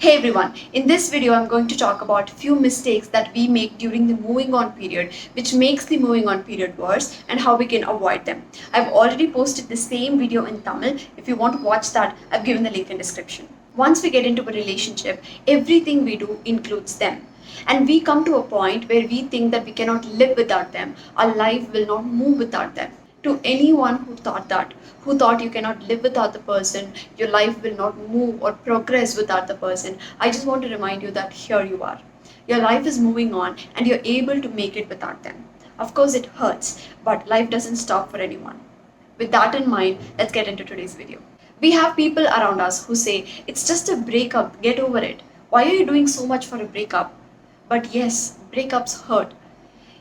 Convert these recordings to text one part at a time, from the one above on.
Hey everyone, in this video I'm going to talk about few mistakes that we make during the moving on period which makes the moving on period worse and how we can avoid them. I've already posted the same video in Tamil. If you want to watch that, I've given the link in description. Once we get into a relationship, everything we do includes them. And we come to a point where we think that we cannot live without them. Our life will not move without them. To anyone who thought that, who thought you cannot live without the person, your life will not move or progress without the person, I just want to remind you that here you are. Your life is moving on and you're able to make it without them. Of course, it hurts, but life doesn't stop for anyone. With that in mind, let's get into today's video. We have people around us who say, it's just a breakup, get over it. Why are you doing so much for a breakup? But yes, breakups hurt.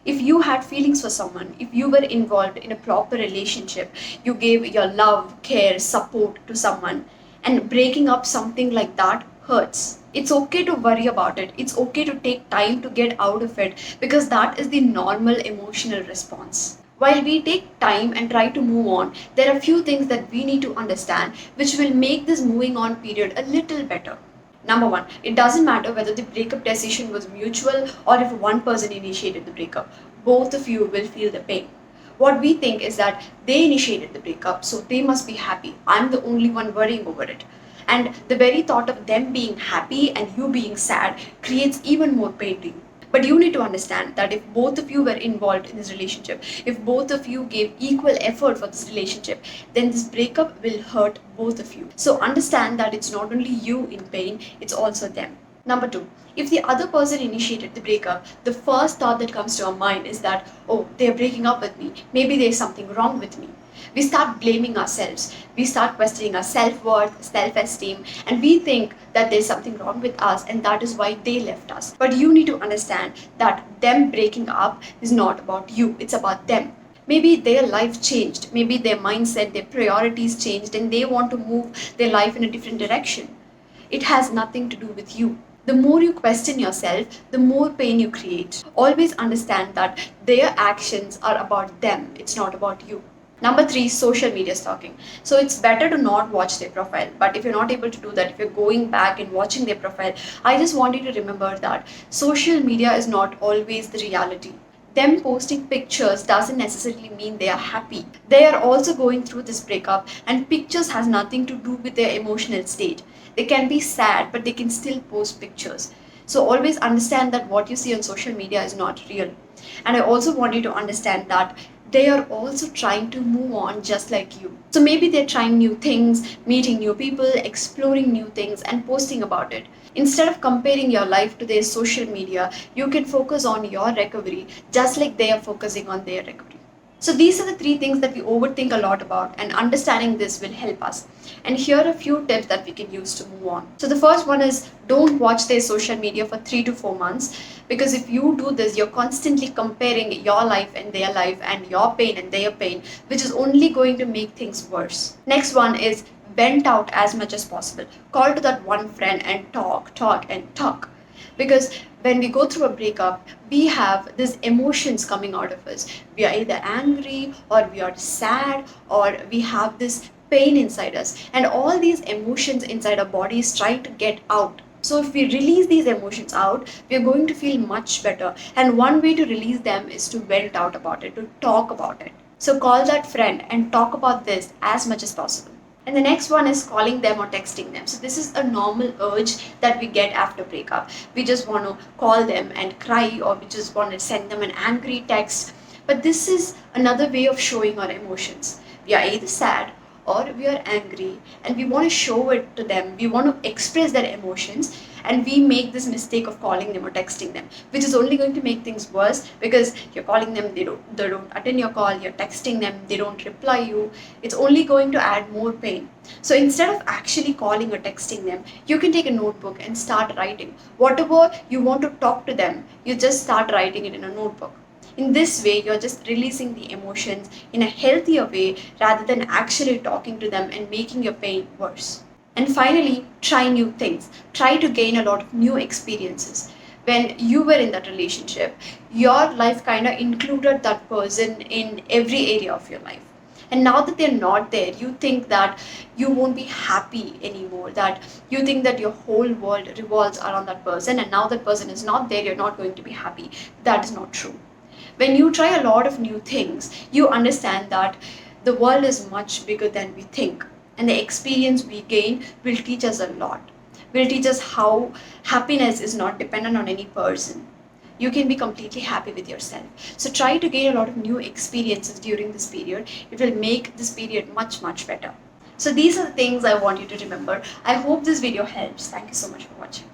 If you had feelings for someone, if you were involved in a proper relationship, you gave your love, care, support to someone, and breaking up something like that hurts. It's okay to worry about it. It's okay to take time to get out of it because that is the normal emotional response. While we take time and try to move on, there are few things that we need to understand which will make this moving on period a little better. Number one, it doesn't matter whether the breakup decision was mutual or if one person initiated the breakup. Both of you will feel the pain. What we think is that they initiated the breakup, so they must be happy. I'm the only one worrying over it. And the very thought of them being happy and you being sad creates even more pain to you. But you need to understand that if both of you were involved in this relationship, if both of you gave equal effort for this relationship, then this breakup will hurt both of you. So understand that it's not only you in pain, it's also them. Number two, if the other person initiated the breakup, the first thought that comes to our mind is that, oh, they're breaking up with me. Maybe there's something wrong with me. We start blaming ourselves. We start questioning our self-worth, self-esteem, and we think that there's something wrong with us and that is why they left us. But you need to understand that them breaking up is not about you, it's about them. Maybe their life changed, maybe their mindset, their priorities changed, and they want to move their life in a different direction. It has nothing to do with you. The more you question yourself, the more pain you create. Always understand that their actions are about them, it's not about you. Number three, social media stalking. So it's better to not watch their profile. But if you're not able to do that, if you're going back and watching their profile, I just want you to remember that social media is not always the reality. Them posting pictures doesn't necessarily mean they are happy. They are also going through this breakup, and pictures has nothing to do with their emotional state. They can be sad, but they can still post pictures. So always understand that what you see on social media is not real. And I also want you to understand that they are also trying to move on just like you. So maybe they're trying new things, meeting new people, exploring new things, and posting about it. Instead of comparing your life to their social media, you can focus on your recovery just like they are focusing on their recovery. So these are the three things that we overthink a lot about, and understanding this will help us. And here are a few tips that we can use to move on. So the first one is don't watch their social media for 3 to 4 months, because if you do this, you're constantly comparing your life and their life and your pain and their pain, which is only going to make things worse. Next one is vent out as much as possible. Call to that one friend and talk. Because when we go through a breakup, we have these emotions coming out of us. We are either angry or we are sad or we have this pain inside us. And all these emotions inside our bodies trying to get out. So if we release these emotions out, we are going to feel much better. And one way to release them is to vent out about it, to talk about it. So call that friend and talk about this as much as possible. And the next one is calling them or texting them. So this is a normal urge that we get after breakup. We just want to call them and cry, or we just want to send them an angry text. But this is another way of showing our emotions. We are either sad or we are angry and we want to show it to them. We want to express their emotions, and we make this mistake of calling them or texting them, which is only going to make things worse because you're calling them, they don't attend your call, you're texting them, they don't reply you. It's only going to add more pain. So instead of actually calling or texting them, you can take a notebook and start writing. Whatever you want to talk to them, you just start writing it in a notebook. In this way, you're just releasing the emotions in a healthier way rather than actually talking to them and making your pain worse. And finally, try new things. Try to gain a lot of new experiences. When you were in that relationship, your life kind of included that person in every area of your life. And now that they're not there, you think that you won't be happy anymore, that you think that your whole world revolves around that person, and now that person is not there, you're not going to be happy. That is not true. When you try a lot of new things, you understand that the world is much bigger than we think, and the experience we gain will teach us a lot. Will teach us how happiness is not dependent on any person. You can be completely happy with yourself. So try to gain a lot of new experiences during this period. It will make this period much, much better. So these are the things I want you to remember. I hope this video helps. Thank you so much for watching.